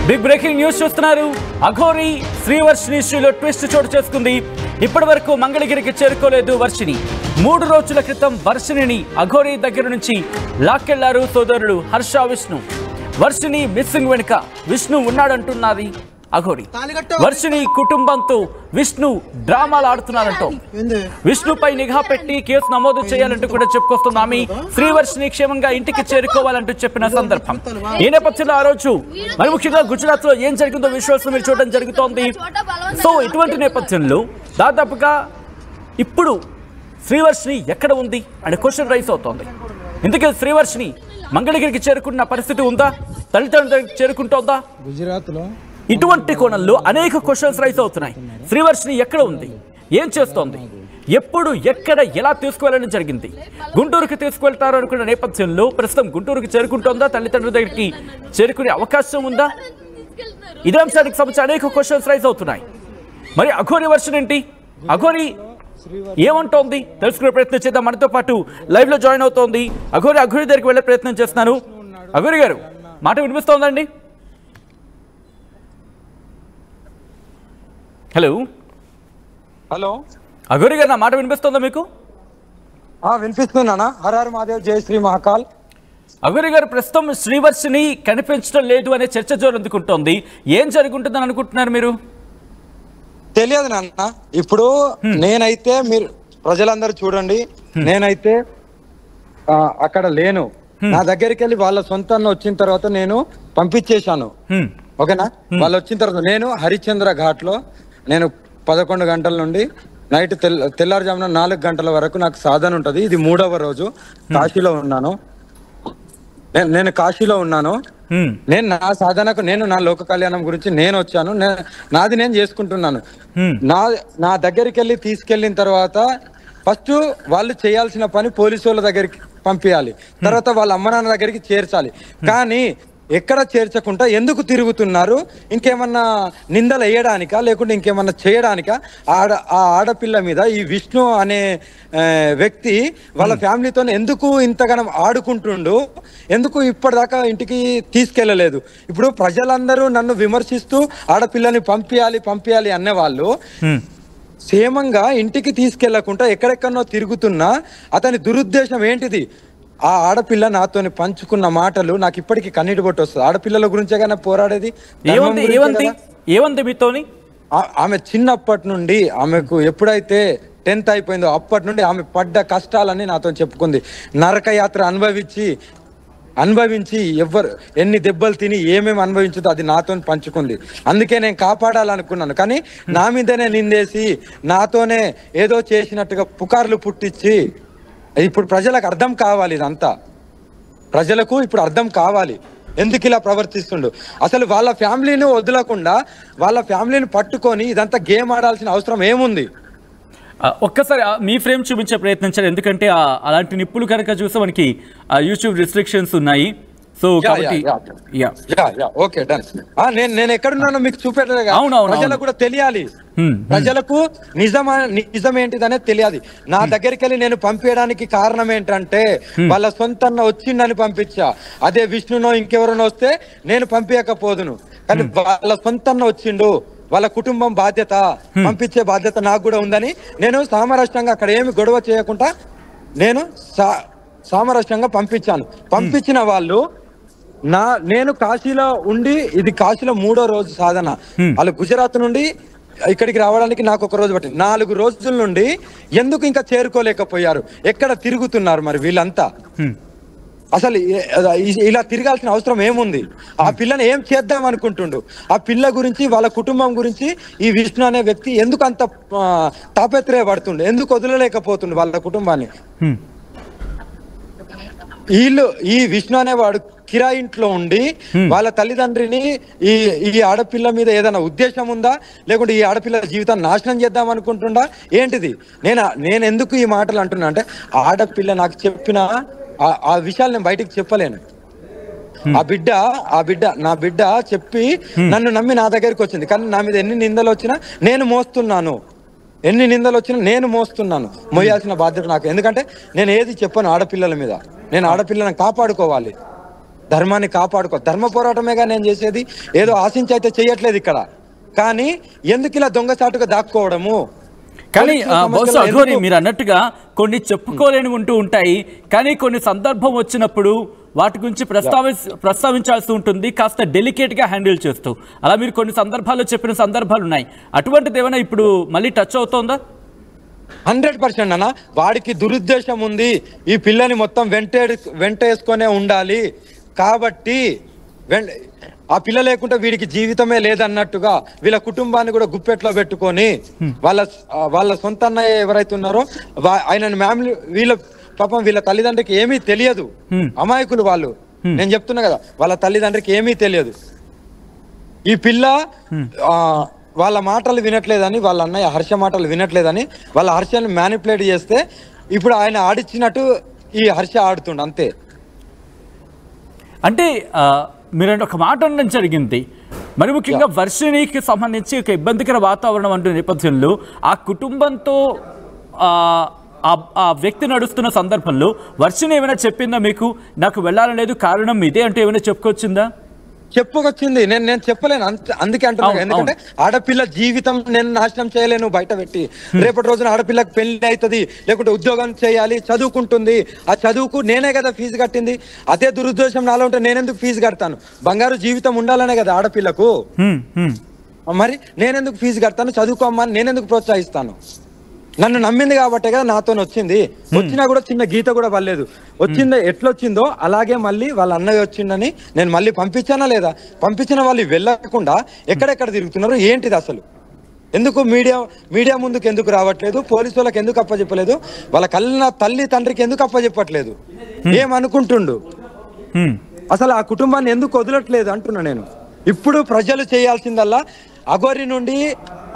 Big breaking news చూస్తున్నారు. అఘోరి శ్రీవర్షిని ఇష్యూలో twist చోటు చేసుకుంది. ఇప్పటి వరకు మంగళగిరికి చేరుకోలేదు వర్షిని. 3 రోజుల క్రితం వర్షిని అఘోరి దగ్గర నుంచి లాక్కెళ్లారు సోదరుడు హర్ష, విష్ణు. వర్షిని మిస్సింగ్ వెనుక విష్ణు ఉన్నాడంటున్నది అఘోరి. వర్షిని కుటుంబంతో విష్ణు డ్రామాలు ఆడుతున్నారంటూ విష్ణుపై నిఘా పెట్టి కేసు నమోదు చేయాలంటూ కూడా చెప్పుకొస్తుంది ఆమె. శ్రీవర్షిని క్షేమంగా ఇంటికి చేరుకోవాలంటూ చెప్పిన సందర్భం. ఈ నేపథ్యంలో ఆ రోజు మరి ముఖ్యంగా గుజరాత్ లో ఏం జరిగిందో విజువల్స్ మీరు చూడడం జరుగుతోంది. సో ఇటువంటి నేపథ్యంలో దాదాపుగా ఇప్పుడు శ్రీవర్షిని ఎక్కడ ఉంది అనే క్వశ్చన్ రైస్ అవుతోంది. ఇందుకే శ్రీవర్షిని మంగళగిరికి చేరుకున్న పరిస్థితి ఉందా? తల్లిదండ్రులకు చేరుకుంటోందా? గుజరాత్ లో ఇటువంటి కోణంలో అనేక క్వశ్చన్స్ రైస్ అవుతున్నాయి. శ్రీవర్షిని ఎక్కడ ఉంది, ఏం చేస్తోంది, ఎప్పుడు, ఎక్కడ, ఎలా తీసుకువెళ్ళడం జరిగింది? గుంటూరుకి తీసుకువెళ్తారు అనుకున్న నేపథ్యంలో ప్రస్తుతం గుంటూరుకి చేరుకుంటోందా? తల్లిదండ్రుల దగ్గరికి చేరుకునే అవకాశం ఉందా? ఇదే అంశానికి సంబంధించి అనేక క్వశ్చన్స్ రైస్ అవుతున్నాయి. మరి అఘోరి వర్షన్ ఏంటి, అఘోరి ఏమంటోంది తెలుసుకునే ప్రయత్నం చేద్దాం. మనతో పాటు లైవ్ లో జాయిన్ అవుతోంది అఘోరి. అఘోరి దగ్గరికి వెళ్ళే ప్రయత్నం చేస్తున్నాను. అఘోరి గారు, మాట వినిపిస్తోందండి? హలో హలో అఘోరి గారు, నా మాట వినిపిస్తుందా మీకు? వినిపిస్తున్నానా? హర మహాదేవ్, జై శ్రీ మహాకాల్. అఘోరి గారు, ప్రస్తుతం శ్రీవర్షిని కనిపించడం లేదు అనే చర్చ జోరందుకుంటోంది. ఏం జరుగుతుందని అనుకుంటున్నారు మీరు? తెలియదు నాన్న. ఇప్పుడు నేనైతే, మీరు ప్రజలందరూ చూడండి, నేనైతే అక్కడ లేను. నా దగ్గరికి వెళ్ళి వాళ్ళ సొంతాన్ని వచ్చిన తర్వాత నేను పంపించేశాను. ఓకేనా? వాళ్ళు వచ్చిన తర్వాత నేను హరిశ్చంద్ర ఘాట్ లో నేను 11 గంటల నుండి నైట్ తెల్లారుజామున 4 గంటల వరకు నాకు సాధన ఉంటది. ఇది 3వ రోజు. కాశీలో ఉన్నాను నేను కాశీలో ఉన్నాను. నేను నా సాధనకు, నేను నా లోక కళ్యాణం గురించి నేను వచ్చాను. నాది నేను చేసుకుంటున్నాను. నా దగ్గరికి వెళ్ళి తీసుకెళ్లిన తర్వాత ఫస్ట్ వాళ్ళు చేయాల్సిన పని పోలీసు వాళ్ళ దగ్గరికి పంపించాలి, తర్వాత వాళ్ళ అమ్మ నాన్న దగ్గరికి చేర్చాలి. కానీ ఎక్కడ చేర్చకుండా ఎందుకు తిరుగుతున్నారు? ఇంకేమన్నా నిందలు వేయడానికా, లేకుంటే ఇంకేమన్నా చేయడానికా? ఆ ఆడపిల్ల మీద ఈ విష్ణు అనే వ్యక్తి వాళ్ళ ఫ్యామిలీతో ఎందుకు ఇంతగానం ఆడుకుంటుండు? ఎందుకు ఇప్పటిదాకా ఇంటికి తీసుకెళ్ళలేదు? ఇప్పుడు ప్రజలందరూ నన్ను విమర్శిస్తూ ఆడపిల్లని పంపించాలి అనేవాళ్ళు క్షేమంగా ఇంటికి తీసుకెళ్లకుండా ఎక్కడెక్కడో తిరుగుతున్నా అతని దురుద్దేశం ఏంటిది? ఆ ఆడపిల్ల నాతోని పంచుకున్న మాటలు నాకు ఇప్పటికీ కన్నీటి బొట్టు వస్తుంది. ఆడపిల్లల గురించే కానీ పోరాడేది. ఏమంది మీతోని? ఆమె చిన్నప్పటి నుండి, ఆమెకు ఎప్పుడైతే 10th అయిపోయిందో అప్పటి నుండి ఆమె పడ్డ కష్టాలని నాతో చెప్పుకుంది. నరకయాత్ర అనుభవించి ఎవరు ఎన్ని దెబ్బలు తిని ఏమేమి అనుభవించుదో అది నాతో పంచుకుంది. అందుకే నేను కాపాడాలనుకున్నాను. కానీ నా మీదనే నిందేసి నాతోనే ఏదో చేసినట్టుగా పుకార్లు పుట్టించి, ఇప్పుడు ప్రజలకు అర్థం కావాలి, ఇదంతా ప్రజలకు ఇప్పుడు అర్థం కావాలి ఎందుకు ఇలా ప్రవర్తిస్తుండు. అసలు వాళ్ళ ఫ్యామిలీని వదలకుండా వాళ్ళ ఫ్యామిలీని పట్టుకొని ఇదంతా గేమ్ ఆడాల్సిన అవసరం ఏముంది? ఒక్కసారి మీ ఫ్రేమ్ చూపించే ప్రయత్నించారు. ఎందుకంటే అలాంటి నిప్పులు కనుక చూస్తే మనకి యూట్యూబ్ రిస్ట్రిక్షన్స్ ఉన్నాయి. సో కాబట్టి ఓకే డన్. నేను ఎక్కడున్నానో మీకు చూపెట్టలే. ప్రజలకు కూడా తెలియాలి, ప్రజలకు నిజం ఏంటిదనేది తెలియాలి. నా దగ్గరికి వెళ్ళి నేను పంపించడానికి కారణం ఏంటంటే వాళ్ళ సొంతన్న వచ్చిందని పంపించా. అదే విష్ణునో ఇంకెవరినో వస్తే నేను పంపించకపోదును. కానీ వాళ్ళ సొంతన్న వచ్చిండు, వాళ్ళ కుటుంబం బాధ్యత, పంపించే బాధ్యత నాకు కూడా ఉందని నేను సామరస్యంగా అక్కడ ఏమి గొడవ చేయకుండా నేను సామరస్యంగా పంపించాను. పంపించిన వాళ్ళు నేను కాశీలో ఉండి, ఇది కాశీలో 3వ రోజు సాధన. వాళ్ళు గుజరాత్ నుండి ఇక్కడికి రావడానికి నాకు 1 రోజు పట్టింది. 4 రోజుల నుండి ఎందుకు ఇంకా చేరుకోలేకపోయారు? ఎక్కడ తిరుగుతున్నారు మరి వీళ్ళంతా? అసలు ఇలా తిరగాల్సిన అవసరం ఏముంది? ఆ పిల్లని ఏం చేద్దాం అనుకుంటుండు? ఆ పిల్ల గురించి, వాళ్ళ కుటుంబం గురించి ఈ విష్ణు అనే వ్యక్తి ఎందుకు అంత తాపత్రయపడుతుండు? ఎందుకు వదలలేకపోతుండు వాళ్ళ కుటుంబాన్ని? ఈ విష్ణు అనేవాడు కిరాయి ఇంట్లో ఉండి వాళ్ళ తల్లిదండ్రిని ఈ ఆడపిల్ల మీద ఏదైనా ఉద్దేశం ఉందా? లేకుంటే ఈ ఆడపిల్ల జీవితాన్ని నాశనం చేద్దాం అనుకుంటుండా ఏంటిది? నేను ఎందుకు ఈ మాటలు అంటున్నా అంటే, ఆడపిల్ల నాకు చెప్పిన ఆ విషయాలు నేను బయటికి చెప్పలేను. నా బిడ్డ చెప్పి నన్ను నమ్మి నా దగ్గరికి వచ్చింది. కానీ నా మీద ఎన్ని నిందలు వచ్చినా నేను మోస్తున్నాను. మోయాల్సిన బాధ్యత నాకు. ఎందుకంటే నేను ఏది చెప్పను ఆడపిల్లల మీద. నేను ఆడపిల్లను కాపాడుకోవాలి. ధర్మాన్ని కాపాడుకో. ధర్మ పోరాటమేగా నేను చేసేది, ఏదో ఆశించి అయితే చేయట్లేదు ఇక్కడ. కానీ ఎందుకు ఇలా దొంగచాటుగా దాక్కోవడము? కానీ బహుశా అఘోరి మీరు అన్నట్టుగా కొన్ని చెప్పుకోలేని ఉంటూ ఉంటాయి, కానీ కొన్ని సందర్భం వచ్చినప్పుడు వాటి గురించి ప్రస్తావించాల్సి ఉంటుంది, కాస్త డెలికేట్గా హ్యాండిల్ చేస్తూ. అలా మీరు కొన్ని సందర్భాల్లో చెప్పిన సందర్భాలు ఉన్నాయి. అటువంటిది ఏమైనా ఇప్పుడు మళ్ళీ టచ్ అవుతోందా? 100% అన్న. వాడికి దురుద్దేశం ఉంది, ఈ పిల్లని మొత్తం వెంటేసుకొనే ఉండాలి కాబట్టి ఆ పిల్ల లేకుంటే వీడికి జీవితమే లేదన్నట్టుగా వీళ్ళ కుటుంబాన్ని కూడా గుప్పెట్లో పెట్టుకొని వాళ్ళ సొంత అన్నయ్య ఎవరైతే ఉన్నారో ఆయన ఫ్యామిలీ వీళ్ళ పాపం వీళ్ళ తల్లిదండ్రికి ఏమీ తెలియదు, అమాయకులు వాళ్ళు. నేను చెప్తున్నా కదా, వాళ్ళ తల్లిదండ్రికి ఏమీ తెలియదు. ఈ పిల్ల వాళ్ళ మాటలు వినట్లేదని, వాళ్ళ అన్నయ్య హర్ష మాటలు వినట్లేదని వాళ్ళ హర్షని మ్యానిపులేట్ చేస్తే ఇప్పుడు ఆయన ఆడిచ్చినట్టు ఈ హర్ష ఆడుతుండ అంతే. అంటే మీరు ఒక మాట అనడం జరిగింది, మరి ముఖ్యంగా వర్షిణికి సంబంధించి ఒక ఇబ్బందికర వాతావరణం అంటూ నేపథ్యంలో ఆ కుటుంబంతో ఆ వ్యక్తి నడుస్తున్న సందర్భంలో వర్షిణి ఏమైనా చెప్పిందా మీకు, నాకు వెళ్ళాలని లేదు కారణం ఇదే అంటే ఏమైనా చెప్పుకొచ్చిందా? చెప్పుకొచ్చింది. నేను చెప్పలేను, అందుకే అంటున్నాను. ఎందుకంటే ఆడపిల్ల జీవితం నేను నాశనం చేయలేను బయట పెట్టి. రేపటి రోజున ఆడపిల్లకి పెళ్లి అవుతుంది, లేకుంటే ఉద్యోగం చేయాలి, చదువుకుంటుంది. ఆ చదువుకు నేనే కదా ఫీజు కట్టింది. అదే దురుద్దేశం నాలో ఉంటే నేనెందుకు ఫీజు కడతాను? బంగారు జీవితం ఉండాలనే కదా ఆడపిల్లకు. మరి నేనెందుకు ఫీజు కడతాను? చదువుకోమ్మని నేనెందుకు ప్రోత్సహిస్తాను? నన్ను నమ్మింది కాబట్టే కదా నాతో వచ్చింది. వచ్చినా కూడా చిన్న గీత కూడా పర్లేదు. వచ్చిందో ఎట్లొచ్చిందో అలాగే మళ్ళీ వాళ్ళ అన్నయ్య వచ్చిందని నేను మళ్ళీ పంపించానా లేదా? పంపించిన వాళ్ళు వెళ్ళకుండా ఎక్కడెక్కడ తిరుగుతున్నారు, ఏంటిది అసలు? ఎందుకు మీడియా ముందుకు ఎందుకు రావట్లేదు? పోలీసు వాళ్ళకి ఎందుకు అప్పచెప్పలేదు? వాళ్ళ కళ్ళ తల్లి తండ్రికి ఎందుకు అప్పచెప్పట్లేదు? ఏమనుకుంటుండు అసలు? ఆ కుటుంబాన్ని ఎందుకు వదలట్లేదు అంటున్నా నేను. ఇప్పుడు ప్రజలు చేయాల్సిందల్లా అఘోరి నుండి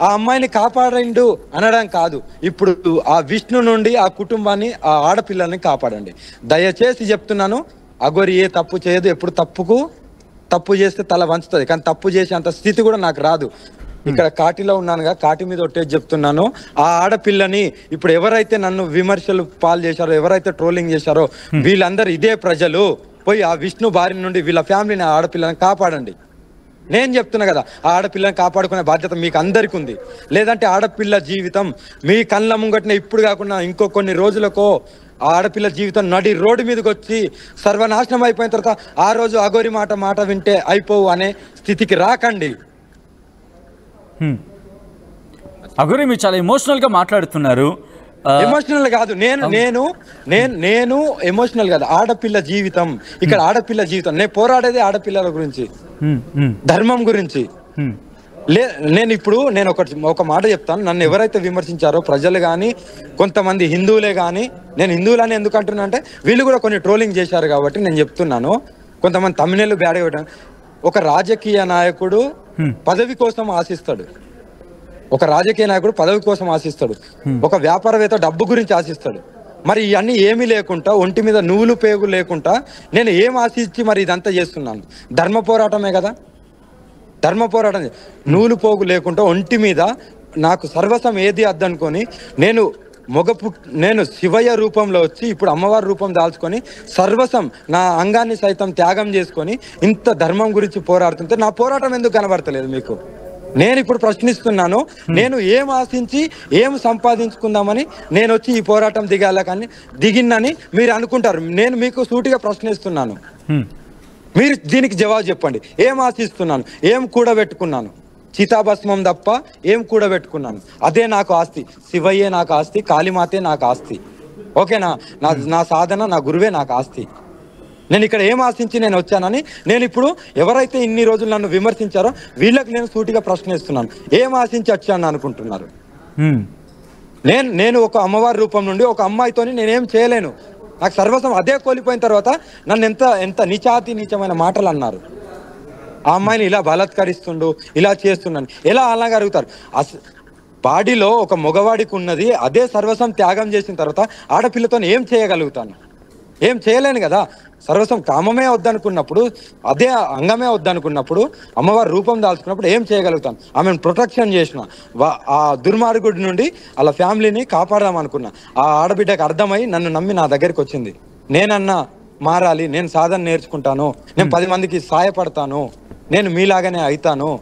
ఆ అమ్మాయిని కాపాడండు అనడం కాదు, ఇప్పుడు ఆ విష్ణు నుండి ఆ కుటుంబాన్ని, ఆ ఆడపిల్లల్ని కాపాడండి. దయచేసి చెప్తున్నాను, అఘోరి ఏ తప్పు చేయదు. ఎప్పుడు తప్పు చేస్తే తల వంచుతుంది, కానీ తప్పు చేసే అంత స్థితి కూడా నాకు రాదు. ఇక్కడ కాటిలో ఉన్నానుగా, కాటి మీద ఒట్టేసి చెప్తున్నాను. ఆ ఆడపిల్లని ఇప్పుడు ఎవరైతే నన్ను విమర్శలు పాలు చేశారో, ఎవరైతే ట్రోలింగ్ చేశారో వీళ్ళందరూ ఇదే ప్రజలు. పోయి ఆ విష్ణు బారి నుండి వీళ్ళ ఫ్యామిలీని, ఆ ఆడపిల్లని కాపాడండి. నేను చెప్తున్నా కదా, ఆ ఆడపిల్లని కాపాడుకునే బాధ్యత మీకు అందరికీ ఉంది. లేదంటే ఆడపిల్ల జీవితం మీ కళ్ళ ముంగట్నే ఇప్పుడు కాకుండా ఇంకో కొన్ని రోజులకో ఆ ఆడపిల్ల జీవితం నడి రోడ్డు మీదకి వచ్చి సర్వనాశనం అయిపోయిన తర్వాత ఆ రోజు అఘోరి మాట వింటే అయిపోవు అనే స్థితికి రాకండి. అఘోరి మీరు చాలా ఎమోషనల్ గా మాట్లాడుతున్నారు. ఎమోషనల్ కాదు, నేను ఎమోషనల్ కాదు. ఆడపిల్ల జీవితం, ఇక్కడ ఆడపిల్ల జీవితం. నేను పోరాడేది ఆడపిల్లల గురించి, ధర్మం గురించి. నేను ఒక మాట చెప్తాను. నన్ను ఎవరైతే విమర్శించారో ప్రజలు కానీ, కొంతమంది హిందువులే కానీ, నేను హిందువులని ఎందుకు అంటున్నా అంటే వీళ్ళు కూడా కొన్ని ట్రోలింగ్ చేశారు కాబట్టి నేను చెప్తున్నాను. కొంతమంది తమిళలు బ్యాడ్గా పెట్టాను. ఒక రాజకీయ నాయకుడు పదవి కోసం ఆశిస్తాడు, ఒక రాజకీయ నాయకుడు పదవి కోసం ఆశిస్తాడు, ఒక వ్యాపారవేత్త డబ్బు గురించి ఆశిస్తాడు. మరి ఇవన్నీ ఏమీ లేకుండా, ఒంటి మీద నువ్వులు పేగు లేకుండా నేను ఏం ఆశించి మరి ఇదంతా చేస్తున్నాను? ధర్మ పోరాటమే కదా, ధర్మ పోరాటం. నువ్వులు పోగు లేకుండా ఒంటి మీద నాకు సర్వస్వం ఏది అద్దనుకొని నేను శివయ్య రూపంలో వచ్చి ఇప్పుడు అమ్మవారి రూపం దాల్చుకొని సర్వస్వం నా అంగాన్ని సైతం త్యాగం చేసుకొని ఇంత ధర్మం గురించి పోరాడుతుంటే నా పోరాటం ఎందుకు కనబడతలేదు మీకు? నేను ఇప్పుడు ప్రశ్నిస్తున్నాను. నేను ఏం ఆశించి ఏం సంపాదించుకుందామని నేను వచ్చి ఈ పోరాటం దిగిన్నని మీరు అనుకుంటారు. నేను మీకు సూటిగా ప్రశ్నిస్తున్నాను, మీరు దీనికి జవాబు చెప్పండి. ఏం ఆశిస్తున్నాను? ఏం కూడబెట్టుకున్నాను? చితాభస్మం తప్ప ఏం కూడబెట్టుకున్నాను? అదే నాకు ఆస్తి. శివయ్యే నాకు ఆస్తి, కాళీమాతే నాకు ఆస్తి. ఓకేనా? నా సాధన, నా గురువే నాకు ఆస్తి. నేను ఇక్కడ ఏం ఆశించి నేను వచ్చానని నేను ఇప్పుడు ఎవరైతే ఇన్ని రోజులు నన్ను విమర్శించారో వీళ్ళకి నేను సూటిగా ప్రశ్నిస్తున్నాను. ఏం ఆశించి వచ్చాను అనుకుంటున్నారు? నేను ఒక అమ్మవారి రూపం నుండి ఒక అమ్మాయితోని నేనేం చేయలేను. నాకు సర్వస్వం అదే కోల్పోయిన తర్వాత నన్ను ఎంత నీచమైన మాటలు అన్నారు. ఆ అమ్మాయిని ఇలా బలాత్కరిస్తుండు, ఇలా చేస్తున్నాను, ఎలా అలాగే అడుగుతారు? బాడీలో ఒక మగవాడికి ఉన్నది అదే సర్వస్వం త్యాగం చేసిన తర్వాత ఆడపిల్లతో ఏం చేయగలుగుతాను? ఏం చేయలేను కదా. సర్వస్వం కామమే వద్దనుకున్నప్పుడు, అదే అంగమే వద్దనుకున్నప్పుడు, అమ్మవారి రూపం దాల్చుకున్నప్పుడు ఏం చేయగలుగుతాను? ఆమెను ప్రొటెక్షన్ చేసిన ఆ దుర్మార్గుడి నుండి వాళ్ళ ఫ్యామిలీని కాపాడదాం అనుకున్నా. ఆ ఆడబిడ్డకు అర్థమై నన్ను నమ్మి నా దగ్గరికి వచ్చింది. నేనన్నా మారాలి, నేను సాధన నేర్చుకుంటాను, నేను 10 మందికి సహాయపడతాను, నేను మీలాగానే అవుతాను.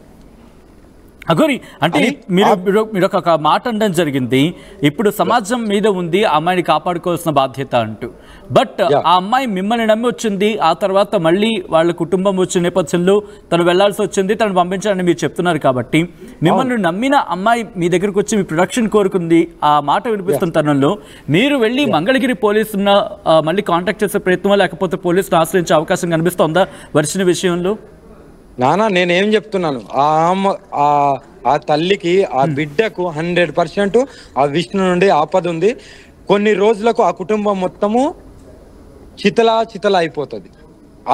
అఘోరి అంటే మీరు ఒక మాట అనడం జరిగింది, ఇప్పుడు సమాజం మీద ఉంది అమ్మాయిని కాపాడుకోవాల్సిన బాధ్యత అంటూ. బట్ ఆ అమ్మాయి మిమ్మల్ని నమ్మి వచ్చింది, ఆ తర్వాత మళ్ళీ వాళ్ళ కుటుంబం వచ్చిన నేపథ్యంలో తను వెళ్లాల్సి వచ్చింది, తను పంపించాలని మీరు చెప్తున్నారు. కాబట్టి మిమ్మల్ని నమ్మిన అమ్మాయి మీ దగ్గరకు వచ్చి మీ ప్రొటెక్షన్ కోరుకుంది, ఆ మాట వినిపిస్తున్న తరుణంలో మీరు వెళ్ళి మంగళగిరి పోలీసున్న మళ్ళీ కాంటాక్ట్ చేసే ప్రయత్నం లేకపోతే పోలీసును ఆశ్రయించే అవకాశం కనిపిస్తోందా వర్షిని విషయంలో? నానా నేనేం చెప్తున్నాను, ఆ తల్లికి ఆ బిడ్డకు 100% ఆ విష్ణు నుండి ఆపద ఉంది. కొన్ని రోజులకు ఆ కుటుంబం మొత్తము చితలా అయిపోతుంది.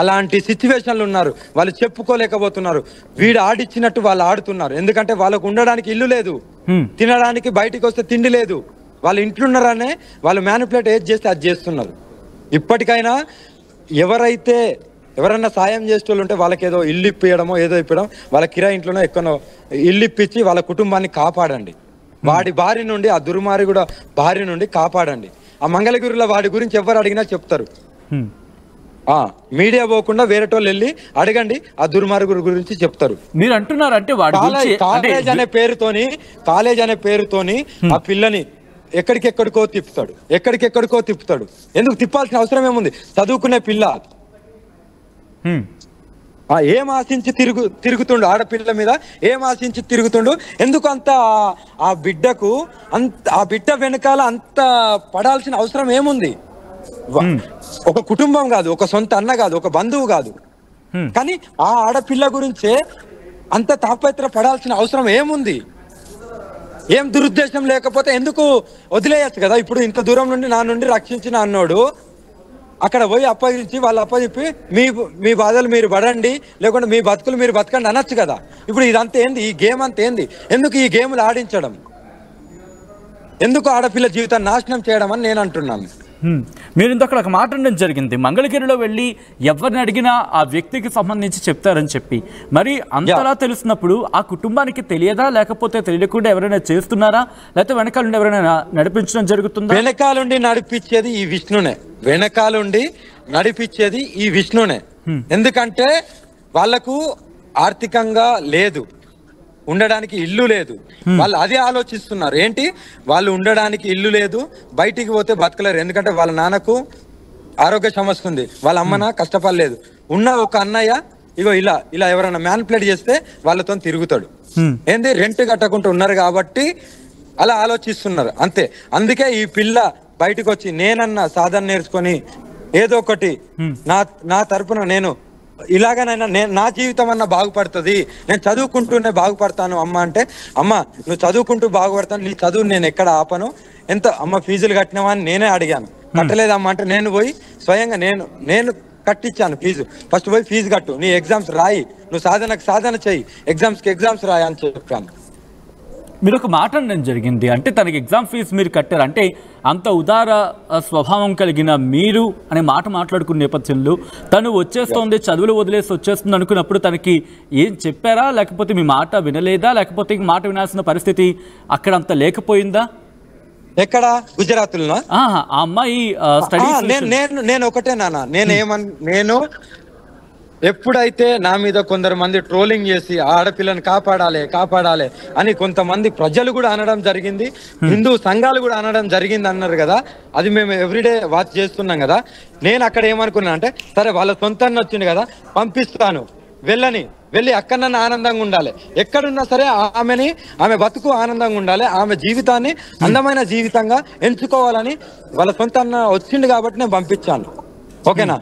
అలాంటి సిచ్యువేషన్లు ఉన్నారు, వాళ్ళు చెప్పుకోలేకపోతున్నారు. వీడు ఆడిచ్చినట్టు వాళ్ళు ఆడుతున్నారు. ఎందుకంటే వాళ్ళకు ఉండడానికి ఇల్లు లేదు, తినడానికి బయటికి వస్తే తిండి లేదు. వాళ్ళు ఇంట్లో ఉన్నారనే వాళ్ళు మ్యానిపులేట్ ఏది చేస్తే అది చేస్తున్నారు. ఇప్పటికైనా ఎవరన్నా సాయం చేసేవాళ్ళు ఉంటే వాళ్ళకి ఏదో ఇల్లు ఇప్పియడమో ఏదో ఇప్పడం, వాళ్ళ కిరాయి ఇంట్లోనో ఎక్కడో ఇల్లు ఇప్పించి వాళ్ళ కుటుంబాన్ని కాపాడండి. వాడి బారి నుండి, ఆ దుర్మార్గుడు బారి నుండి కాపాడండి. ఆ మంగళగిరిలో వాడి గురించి ఎవరు అడిగినా చెప్తారు. మీడియా పోకుండా వేరేటోళ్ళు వెళ్ళి అడగండి, ఆ దుర్మార్గుడి గురించి చెప్తారు. మీరు అంటున్నారు అంటే కాలేజ్ అనే పేరుతోని ఆ పిల్లని ఎక్కడికెక్కడికో తిప్పుతాడు. ఎందుకు తిప్పాల్సిన అవసరం ఏముంది? చదువుకునే పిల్ల ఏం ఆశించి తిరుగుతుండు, ఆడపిల్ల మీద ఏం ఆశించి తిరుగుతుండు? ఎందుకు అంత ఆ బిడ్డకు ఆ బిడ్డ వెనకాల అంత పడాల్సిన అవసరం ఏముంది? ఒక కుటుంబం కాదు, ఒక సొంత అన్న కాదు, ఒక బంధువు కాదు, కానీ ఆ ఆడపిల్ల గురించే అంత తాపత్ర పడాల్సిన అవసరం ఏముంది? ఏం దురుద్దేశం లేకపోతే ఎందుకు వదిలేయచ్చు కదా? ఇప్పుడు ఇంత దూరం నుండి నా నుండి రక్షించిన అన్నోడు అక్కడ పోయి అప్పగించి వాళ్ళు అప్పచెప్పి మీ బాధలు మీరు పడండి, లేకుంటే మీ బతుకులు మీరు బతకండి అనొచ్చు కదా. ఇప్పుడు ఇదంతా ఏంది? ఈ గేమ్ అంతా ఏంది? ఎందుకు ఈ గేమ్లు ఆడించడం? ఎందుకు ఆడపిల్ల జీవితాన్ని నాశనం చేయడం అని నేను అంటున్నాను. మీరు ఇంతక్కడ ఒక మాట అనడం జరిగింది, మంగళగిరిలో వెళ్ళి ఎవరిని అడిగినా ఆ వ్యక్తికి సంబంధించి చెప్తారని చెప్పి. మరి అంతలా తెలుస్తున్నప్పుడు ఆ కుటుంబానికి తెలియదా, లేకపోతే తెలియకుండా ఎవరైనా చేస్తున్నారా, లేకపోతే వెనకాలండి ఎవరైనా నడిపించడం జరుగుతుందా? వెనకాలండి నడిపించేది ఈ విష్ణునే. ఎందుకంటే వాళ్లకు ఆర్థికంగా లేదు, ఉండడానికి ఇల్లు లేదు. వాళ్ళు అదే ఆలోచిస్తున్నారు. ఏంటి? వాళ్ళు ఉండడానికి ఇల్లు లేదు, బయటికి పోతే బతకలేరు. ఎందుకంటే వాళ్ళ నాన్నకు ఆరోగ్య సమస్య ఉంది, వాళ్ళ అమ్మన కష్టపడలేదు. ఉన్న ఒక అన్నయ్య ఇగో ఇలా ఎవరైనా మ్యానిపులేట్ చేస్తే వాళ్ళతో తిరుగుతాడు. ఏంది? రెంట్ కట్టకుండా ఉన్నారు కాబట్టి అలా ఆలోచిస్తున్నారు అంతే. అందుకే ఈ పిల్ల బయటకు వచ్చి నేనన్నా సాధన నేర్చుకొని ఏదో ఒకటి నా తరపున నేను ఇలాగనైనా నా జీవితం అన్నా బాగుపడుతుంది, నేను చదువుకుంటూనే బాగుపడతాను అమ్మ అంటే, అమ్మ నువ్వు చదువుకుంటూ బాగుపడతాను, నీ చదువు నేను ఎక్కడ ఆపను, ఎంత అమ్మ ఫీజులు కట్టినావా అని నేనే అడిగాను. కట్టలేదమ్మా అంటే నేను పోయి స్వయంగా నేను కట్టించాను ఫీజు. ఫస్ట్ పోయి ఫీజు కట్టు, నీ ఎగ్జామ్స్ రాయి, నువ్వు సాధన చెయ్యి, ఎగ్జామ్స్ రాయి అని చెప్పాను. మీరు ఒక మాట అనడం జరిగింది, అంటే తనకి ఎగ్జామ్ ఫీజు మీరు కట్టారు అంటే అంత ఉదార స్వభావం కలిగిన మీరు అనే మాట మాట్లాడుకున్న నేపథ్యంలో తను వచ్చేస్తోంది, చదువులు వదిలేసి వచ్చేస్తుంది అనుకున్నప్పుడు తనకి ఏం చెప్పారా, లేకపోతే మీ మాట వినలేదా, లేకపోతే మాట వినాల్సిన పరిస్థితి అక్కడ అంత లేకపోయిందా? ఎక్కడ? గుజరాత్లో ఆ అమ్మాయి స్టడీస్ నేను ఒకటే నాన్న, నేను ఎప్పుడైతే నా మీద కొందరు మంది ట్రోలింగ్ చేసి ఆడపిల్లని కాపాడాలి అని కొంతమంది ప్రజలు కూడా అనడం జరిగింది, హిందూ సంఘాలు కూడా అనడం జరిగింది అన్నారు కదా. అది మేము ఎవ్రీడే వాచ్ చేస్తున్నాం కదా. నేను అక్కడ ఏమనుకున్నా అంటే, సరే వాళ్ళ సొంతాన్ని వచ్చింది కదా, పంపిస్తాను, వెళ్ళి అక్కడన్నా ఆనందంగా ఉండాలి, ఎక్కడున్నా సరే ఆమె బతుకు ఆనందంగా ఉండాలి, ఆమె జీవితాన్ని అందమైన జీవితంగా ఎంచుకోవాలని వాళ్ళ సొంత వచ్చింది కాబట్టి నేను పంపించాను. ఓకేనా?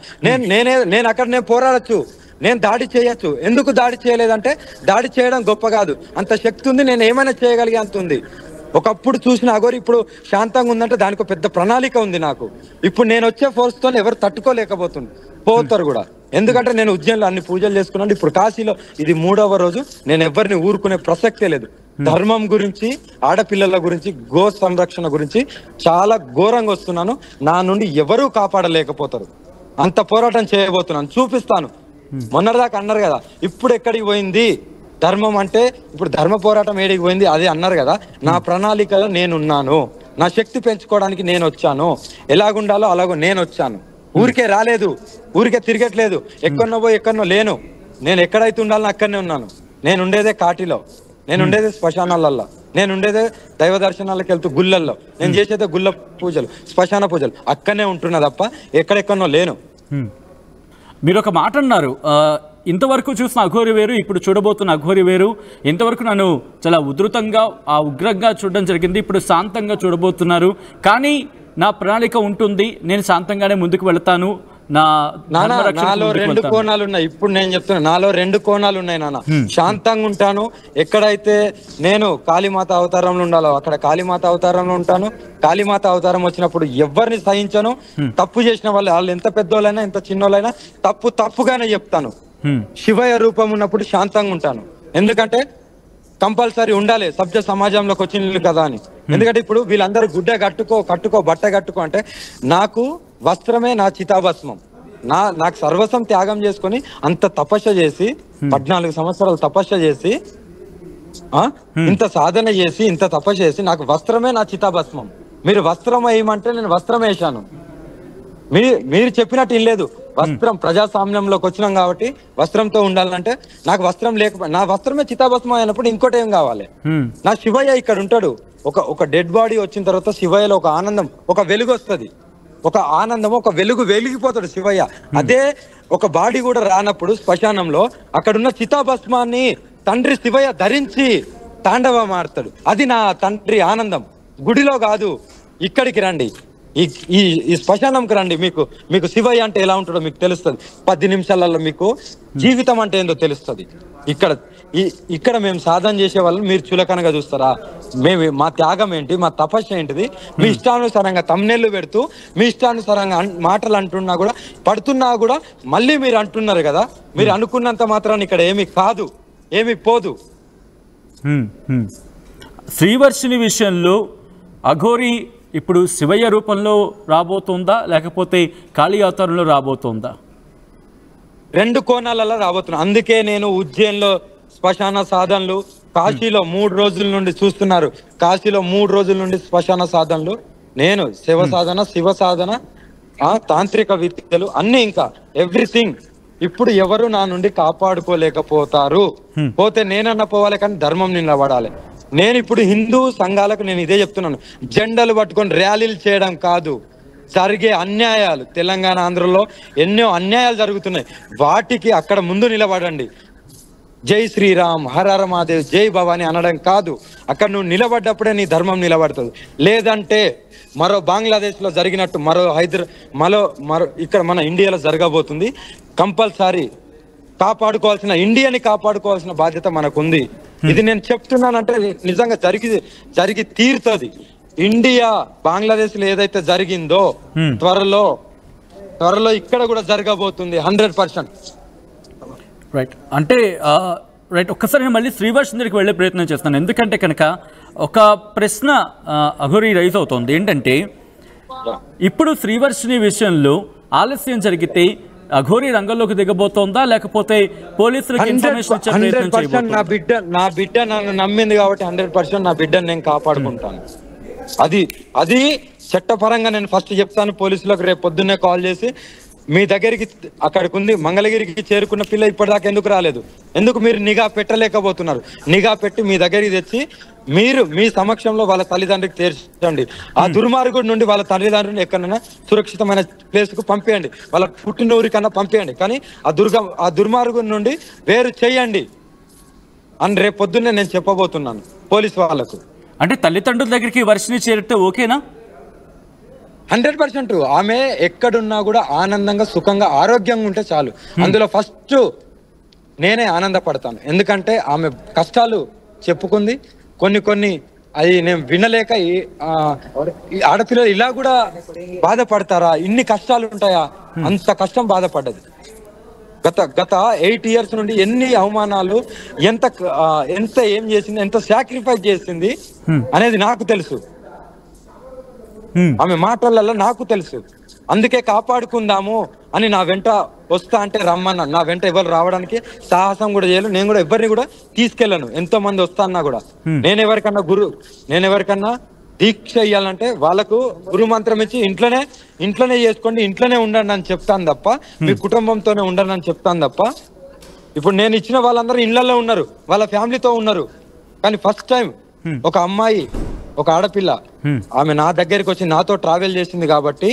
నేను అక్కడ పోరాడచ్చు, నేను దాడి చేయొచ్చు. ఎందుకు దాడి చేయలేదంటే, దాడి చేయడం గొప్ప కాదు, అంత శక్తి ఉంది, నేను ఏమైనా చేయగలిగే అంత ఉంది. ఒకప్పుడు చూసిన అఘోరి ఇప్పుడు శాంతంగా ఉందంటే దానికి ఒక పెద్ద ప్రణాళిక ఉంది నాకు. ఇప్పుడు నేను వచ్చే ఫోర్స్ తో ఎవరు పోతారు కూడా. ఎందుకంటే నేను ఉజ్జయిన్లో అన్ని పూజలు చేసుకున్నాను, ఇప్పుడు కాశీలో ఇది 3వ రోజు. నేను ఎవరిని ఊరుకునే ప్రసక్తే లేదు. ధర్మం గురించి, ఆడపిల్లల గురించి, గో సంరక్షణ గురించి చాలా ఘోరంగా వస్తున్నాను. నా నుండి ఎవరూ కాపాడలేకపోతారు. అంత పోరాటం చేయబోతున్నాను, చూపిస్తాను. మొన్నటిదాకా అన్నారు కదా, ఇప్పుడు ఎక్కడికి పోయింది ధర్మం అంటే, ఇప్పుడు ధర్మ పోరాటం ఏడికి పోయింది అది అన్నారు కదా. నా ప్రణాళికలో నేనున్నాను, నా శక్తి పెంచుకోవడానికి నేను వచ్చాను, ఎలాగుండాలో అలాగో నేను వచ్చాను. ఊరికే రాలేదు, ఊరికే తిరగట్లేదు, ఎక్కడనో పోయి ఎక్కడనో లేను. నేను ఎక్కడైతే ఉండాలని అక్కడనే ఉన్నాను. నేను ఉండేదే కాటిలో, నేను ఉండేదే శ్మశానాలల్లో, నేను ఉండేదే దైవ దర్శనాలకు వెళ్తూ గుళ్ళల్లో, నేను చేసేదే గుళ్ళ పూజలు, శ్మశాన పూజలు, అక్కడనే ఉంటున్నా తప్ప ఎక్కడెక్కడనో లేను. మీరు ఒక మాట అన్నారు, ఇంతవరకు చూసిన అఘోరి వేరు, ఇప్పుడు చూడబోతున్న అఘోరి వేరు. ఇంతవరకు నన్ను చాలా ఉధృతంగా ఉగ్రంగా చూడడం జరిగింది, ఇప్పుడు శాంతంగా చూడబోతున్నారు. కానీ నా ప్రణాళిక ఉంటుంది, నేను శాంతంగానే ముందుకు వెళ్తాను. నాలో 2 కోణాలు ఉన్నాయి. ఇప్పుడు నేను చెప్తున్నా, నాలో 2 కోణాలు ఉన్నాయి నాన్న. శాంతంగా ఉంటాను, ఎక్కడైతే నేను కాళీమాత అవతారంలో ఉండాలో అక్కడ కాళీమాత అవతారంలో ఉంటాను. కాళీమాత అవతారం వచ్చినప్పుడు ఎవరిని సహించను. తప్పు చేసిన వాళ్ళు ఎంత పెద్దోళ్ళైనా ఎంత చిన్నోళ్ళైనా తప్పుగానే చెప్తాను. శివయ్య రూపం ఉన్నప్పుడు శాంతంగా ఉంటాను. ఎందుకంటే కంపల్సరీ ఉండాలి సభ్య సమాజంలోకి వచ్చింది కదా అని. ఎందుకంటే ఇప్పుడు వీళ్ళందరూ గుడ్డ కట్టుకో బట్ట కట్టుకో అంటే నాకు వస్త్రమే నా చితాభస్మం. నాకు సర్వస్వం త్యాగం చేసుకొని అంత తపస్య చేసి 14 సంవత్సరాలు తపస్య చేసి ఇంత సాధన చేసి ఇంత తపస్య చేసి నాకు వస్త్రమే నా చితాభస్మం. మీరు వస్త్రం వేయమంటే నేను వస్త్రం వేశాను. మీరు చెప్పినట్టు ఏం లేదు. వస్త్రం ప్రజాస్వామ్యంలోకి వచ్చినాం కాబట్టి వస్త్రంతో ఉండాలంటే నాకు వస్త్రం లేకపోతే నా వస్త్రమే చితాభస్మం అయినప్పుడు ఇంకోటి ఏం కావాలి? నా శివయ్య ఇక్కడ ఉంటాడు. ఒక డెడ్ బాడీ వచ్చిన తర్వాత శివయ్యలో ఒక ఆనందం, ఒక వెలుగు వస్తుంది, ఒక ఆనందం, ఒక వెలిగిపోతాడు శివయ్య. అదే ఒక బాడీ కూడా రానప్పుడు శ్మశానంలో అక్కడున్న చితాభస్మాన్ని తండ్రి శివయ్య ధరించి తాండవం ఆడతాడు. అది నా తండ్రి ఆనందం. గుడిలో కాదు, ఇక్కడికి రండి, ఈ శ్మశానంకి రండి. మీకు శివయ్య అంటే ఎలా ఉంటుందో మీకు తెలుస్తుంది. 10 నిమిషాలలో మీకు జీవితం అంటే ఏందో తెలుస్తుంది. ఇక్కడ మేము సాధన చేసే వాళ్ళని మీరు చులకనగా చూస్తారా? మా త్యాగం ఏంటి, మా తపస్సు ఏంటిది? మీ ఇష్టానుసారంగా తమ్నెళ్ళు పెడుతూ మీ ఇష్టానుసారంగా మాటలు అంటున్నా కూడా పడుతున్నా కూడా మళ్ళీ మీరు అంటున్నారు కదా. మీరు అనుకున్నంత మాత్రాన్ని ఇక్కడ ఏమి కాదు, ఏమి పోదు. శ్రీవర్షిని విషయంలో అఘోరి ఇప్పుడు శివయ్య రూపంలో రాబోతుందా లేకపోతే కాళీ అవతారంలో రాబోతుందా? 2 కోణాలలో రాబోతున్నా. అందుకే నేను ఉజ్జయిన్లో శ్మశాన సాధనలు, కాశీలో 3 రోజుల నుండి చూస్తున్నారు. కాశీలో 3 రోజుల నుండి శ్మశాన సాధనలు, నేను శివ సాధన, తాంత్రిక విద్యలు అన్ని, ఇంకా ఎవ్రీథింగ్. ఇప్పుడు ఎవరు నా నుండి కాపాడుకోలేకపోతారు. పోతే నేనన్నా పోవాలి, కానీ ధర్మం నిలబడాలి. నేను ఇప్పుడు హిందూ సంఘాలకు నేను ఇదే చెప్తున్నాను, జెండాలు పట్టుకొని ర్యాలీలు చేయడం కాదు. జరిగే అన్యాయాలు, తెలంగాణ ఆంధ్రలో ఎన్నో అన్యాయాలు జరుగుతున్నాయి, వాటికి అక్కడ ముందు నిలబడండి. జై శ్రీరామ్, హర హర మహాదేవ్, జై భవాని అనడం కాదు. అక్కడ నువ్వు నిలబడ్డప్పుడే నీ ధర్మం నిలబడుతుంది. లేదంటే మరో బంగ్లాదేశ్ లో జరిగినట్టు మరో ఇక్కడ మన ఇండియాలో జరగబోతుంది. కంపల్సరీ ఇండియాని కాపాడుకోవాల్సిన బాధ్యత మనకుంది. ఇది నేను చెప్తున్నానంటే నిజంగా జరిగి తీరుతుంది. ఇండియా బంగ్లాదేశ్ లో ఏదైతే జరిగిందో త్వరలో ఇక్కడ కూడా జరగబోతుంది 100%. రైట్. అంటే రైట్, ఒక్కసారి నేను మళ్ళీ శ్రీవర్షిని దగ్గరికి వెళ్ళే ప్రయత్నం చేస్తాను. ఎందుకంటే కనుక ఒక ప్రశ్న అఘోరి రైజ్ అవుతుంది. ఏంటంటే ఇప్పుడు శ్రీవర్షిని విషయంలో ఆలస్యం జరిగితే అఘోరి రంగంలోకి దిగబోతోందా లేకపోతే పోలీసులకు ఇన్ఫర్మేషన్ ఇచ్చే ప్రయత్నం చేయబోతుందా? నా బిడ్డ నన్ను నమ్మింది కాబట్టి 100% నా బిడ్డను నేను కాపాడుకుంటాను. అది చట్టపరంగా నేను ఫస్ట్ చెప్తాను పోలీసులకు. రేపు పొద్దున్నే కాల్ చేసి మీ దగ్గరికి అక్కడికి ఉంది మంగళగిరికి చేరుకున్న పిల్ల ఇప్పటిదాకా ఎందుకు రాలేదు, ఎందుకు మీరు నిఘా పెట్టలేకపోతున్నారు? నిఘా పెట్టి మీ దగ్గరికి తెచ్చి మీరు మీ సమక్షంలో వాళ్ళ తల్లిదండ్రులకు తీర్చండి. ఆ దుర్మార్గుడి నుండి వాళ్ళ తల్లిదండ్రులను ఎక్కడైనా సురక్షితమైన ప్లేస్ కు పంపేయండి, వాళ్ళ పుట్టిన ఊరికన్నా పంపేయండి. కానీ ఆ దుర్మార్గుడి నుండి వేరు చేయండి అని రేపు పొద్దున్నే నేను చెప్పబోతున్నాను పోలీసు వాళ్ళకు. అంటే తల్లిదండ్రుల దగ్గరికి వర్షిని చేరితే ఓకేనా? 100%. ఆమె ఎక్కడున్నా కూడా ఆనందంగా సుఖంగా ఆరోగ్యంగా ఉంటే చాలు. అందులో ఫస్ట్ నేనే ఆనందపడతాను. ఎందుకంటే ఆమె కష్టాలు చెప్పుకుంది, కొన్ని అది నేను వినలేక ఆడపిల్లలు ఇలా కూడా బాధపడతారా, ఇన్ని కష్టాలు ఉంటాయా, అంత కష్టం బాధపడ్డది. గత 8 years నుండి ఎన్ని అవమానాలు, ఎంత ఏం చేసింది, ఎంత సాక్రిఫైస్ చేసింది అనేది నాకు తెలుసు. ఆమె మాటలలో నాకు తెలుసు. అందుకే కాపాడుకుందాము అని నా వెంట వస్తా అంటే రమ్మన్నా. నా వెంట ఎవరు రావడానికి సాహసం కూడా చేయను. నేను కూడా ఎవరిని కూడా తీసుకెళ్ళను. ఎంతో మంది వస్తా అన్నా కూడా నేను ఎవరికన్నా దీక్ష ఇయ్యాలంటే వాళ్ళకు గురుమంత్రం ఇచ్చి ఇంట్లోనే చేసుకోండి, ఇంట్లోనే ఉండండి అని చెప్తాను తప్ప, మీ కుటుంబంతోనే ఉండండి అని చెప్తాను తప్ప. ఇప్పుడు నేను ఇచ్చిన వాళ్ళందరూ ఇళ్లలో ఉన్నారు, వాళ్ళ ఫ్యామిలీతో ఉన్నారు. కానీ ఫస్ట్ టైం ఒక అమ్మాయి, ఒక ఆడపిల్ల, ఆమె నా దగ్గరికి వచ్చి నాతో ట్రావెల్ చేసింది కాబట్టి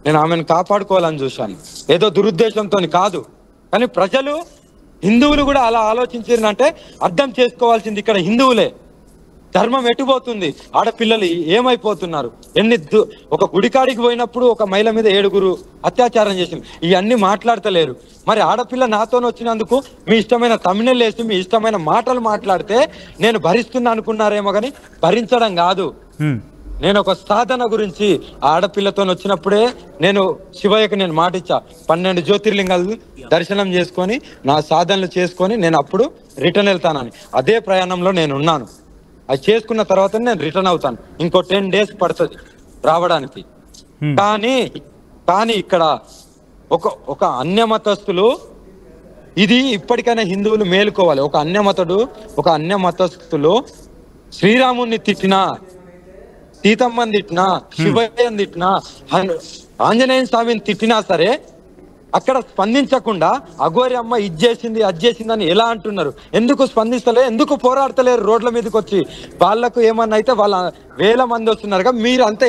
నేను ఆమెను కాపాడుకోవాలని చూశాను. ఏదో దురుద్దేశంతో కాదు. కానీ ప్రజలు, హిందువులు కూడా అలా ఆలోచించారంటే అర్థం చేసుకోవాల్సింది ఇక్కడ హిందువులే. ధర్మం ఎటుపోతుంది, ఆడపిల్లలు ఏమైపోతున్నారు, ఒక గుడికాడికి పోయినప్పుడు ఒక మహిళ మీద 7 అత్యాచారం చేసింది, ఇవన్నీ మాట్లాడతలేరు. మరి ఆడపిల్ల నాతోనే వచ్చినందుకు మీ ఇష్టమైన తమిళ వేసి మీ ఇష్టమైన మాటలు మాట్లాడితే నేను భరిస్తున్నా అనుకున్నారేమో, కానీ భరించడం కాదు. నేను ఒక సాధన గురించి ఆడపిల్లతో వచ్చినప్పుడే నేను శివయ్యకి నేను మాటిచ్చా, 12 జ్యోతిర్లింగాలు దర్శనం చేసుకొని నా సాధనలు చేసుకొని నేను అప్పుడు రిటర్న్ వెళ్తానని. అదే ప్రయాణంలో నేను ఉన్నాను. అది చేసుకున్న తర్వాత నేను రిటర్న్ అవుతాను. ఇంకో 10 days పడుతుంది రావడానికి. కానీ ఇక్కడ ఒక అన్యమతస్థులు, ఇది ఇప్పటికైనా హిందువులు మేలుకోవాలి. ఒక అన్యమతస్థులు శ్రీరాముణ్ణి తిట్టినా, సీతమ్మని తిట్టినా, శివయ్యని తిట్టినా, ఆంజనేయ స్వామిని తిట్టినా సరే అక్కడ స్పందించకుండా అఘోరి అమ్మ ఇది చేసింది అది చేసిందని ఎలా అంటున్నారు? ఎందుకు స్పందిస్తలే, ఎందుకు పోరాడతలేరు రోడ్ల మీదకి వచ్చి? వాళ్ళకు ఏమన్నా అయితే వాళ్ళ 1000 మంది వస్తున్నారుగా, మీరు అంతా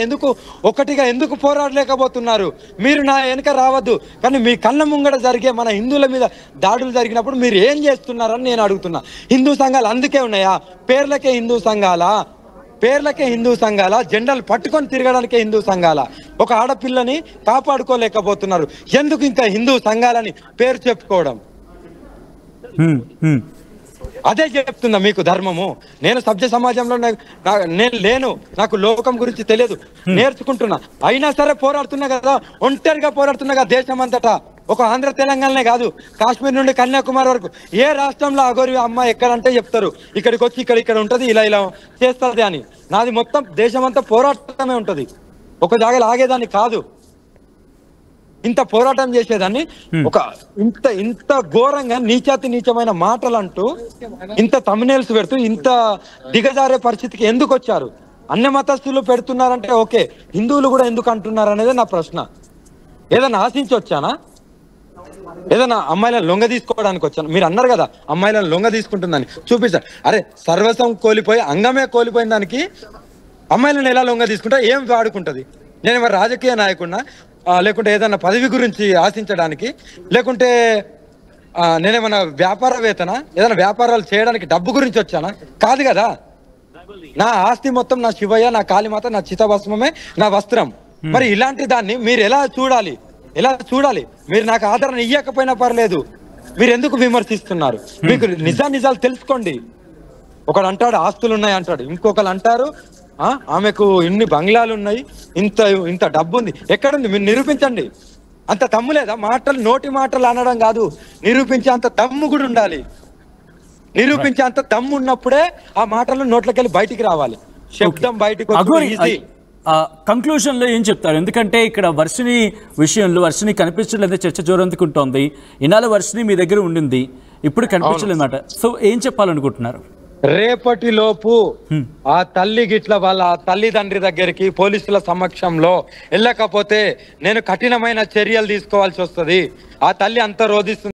ఒకటిగా ఎందుకు పోరాడలేకపోతున్నారు? మీరు నా వెనుక రావద్దు, కానీ మీ కళ్ళ ముంగడ జరిగే మన హిందువుల మీద దాడులు జరిగినప్పుడు మీరు ఏం చేస్తున్నారని నేను అడుగుతున్నా. హిందూ సంఘాలు అందుకే ఉన్నాయా? పేర్లకే హిందూ సంఘాల, జెండాలు పట్టుకొని తిరగడానికే హిందూ సంఘాల. ఒక ఆడపిల్లని కాపాడుకోలేకపోతున్నారు, ఎందుకు ఇంకా హిందూ సంఘాలని పేరు చెప్పుకోవడం? అదే చెప్తుందా మీకు ధర్మము? నేను సభ్య సమాజంలో నేను లేను, నాకు లోకం గురించి తెలియదు, నేర్చుకుంటున్నా. అయినా సరే పోరాడుతున్నా కదా, ఒంటరిగా పోరాడుతున్నా కదా దేశం అంతటా. ఒక ఆంధ్ర తెలంగాణనే కాదు, కాశ్మీర్ నుండి కన్యాకుమారి వరకు ఏ రాష్ట్రంలో అఘోరి అమ్మ ఎక్కడంటే చెప్తారు, ఇక్కడికి వచ్చి ఇక్కడ ఉంటది, ఇలా చేస్తుంది అని. నాది మొత్తం దేశం అంతా పోరాటమే ఉంటది, ఒక జాగాలో ఆగేదాన్ని కాదు. ఇంత పోరాటం చేసేదాన్ని ఒక ఇంత ఘోరంగా నీచమైన మాటలు అంటూ, ఇంత తమ్నెయిల్స్ పెడుతూ, ఇంత దిగజారే పరిస్థితికి ఎందుకు వచ్చారు? అన్య మతస్థులు పెడుతున్నారంటే ఓకే, హిందువులు కూడా ఎందుకు అంటున్నారు అనేది నా ప్రశ్న. ఏదైనా ఆశించి వచ్చానా? ఏదైనా అమ్మాయిలను లొంగ తీసుకోవడానికి వచ్చాను? మీరు అన్నారు కదా అమ్మాయిలను లొంగ తీసుకుంటుందని, చూపిస్తారు. అరే సర్వస్వం కోల్పోయి అంగమే కోల్పోయిన దానికి అమ్మాయిలను ఎలా లొంగ తీసుకుంటా? ఏం వాడుకుంటది? నేను మరి రాజకీయ నాయకుడినా, లేకుంటే ఏదైనా పదవి గురించి ఆశించడానికి, లేకుంటే నేనేమన్నా వ్యాపారవేత్తనా, ఏదైనా వ్యాపారాలు చేయడానికి డబ్బు గురించి వచ్చానా? కాదు కదా. నా ఆస్తి మొత్తం నా శివయ్య, నా కాళీమాత, నా చితభస్మమే నా వస్త్రం. మరి ఇలాంటి దాన్ని మీరు ఎలా చూడాలి? మీరు నాకు ఆదరణ ఇయ్యకపోయినా పర్లేదు, మీరు ఎందుకు విమర్శిస్తున్నారు? మీకు నిజాలు తెలుసుకోండి. ఒకడు అంటాడు ఆస్తులు ఉన్నాయి అంటాడు, ఇంకొకరు అంటారు ఆమెకు ఇన్ని బంగ్లాలు ఉన్నాయి, ఇంత డబ్బు ఉంది. ఎక్కడుంది? మీరు నిరూపించండి. అంత దమ్ము లేదా? నోటి మాటలు అనడం కాదు, నిరూపించే అంత దమ్ము కూడా ఉండాలి. నిరూపించే అంత దమ్ము ఉన్నప్పుడే ఆ మాటలు నోట్లకెళ్ళి బయటికి రావాలి, శబ్దం బయటకు. కంక్లూజన్ లో ఏం చెప్తారు? ఎందుకంటే ఇక్కడ వర్షిని విషయంలో వర్షిని కనిపించలేదు, చర్చ జోరందుకుంటోంది. ఇన్నాళ్ళు వర్షిని మీ దగ్గర ఉండింది, ఇప్పుడు కనిపించలేదు అన్నమాట. సో ఏం చెప్పాలనుకుంటున్నారు? రేపటి లోపు ఆ తల్లి గిట్ల వాళ్ళ తల్లిదండ్రి దగ్గరికి పోలీసుల సమక్షంలో వెళ్ళకపోతే నేను కఠినమైన చర్యలు తీసుకోవాల్సి వస్తుంది. ఆ తల్లి అంత రోధిస్తుంది.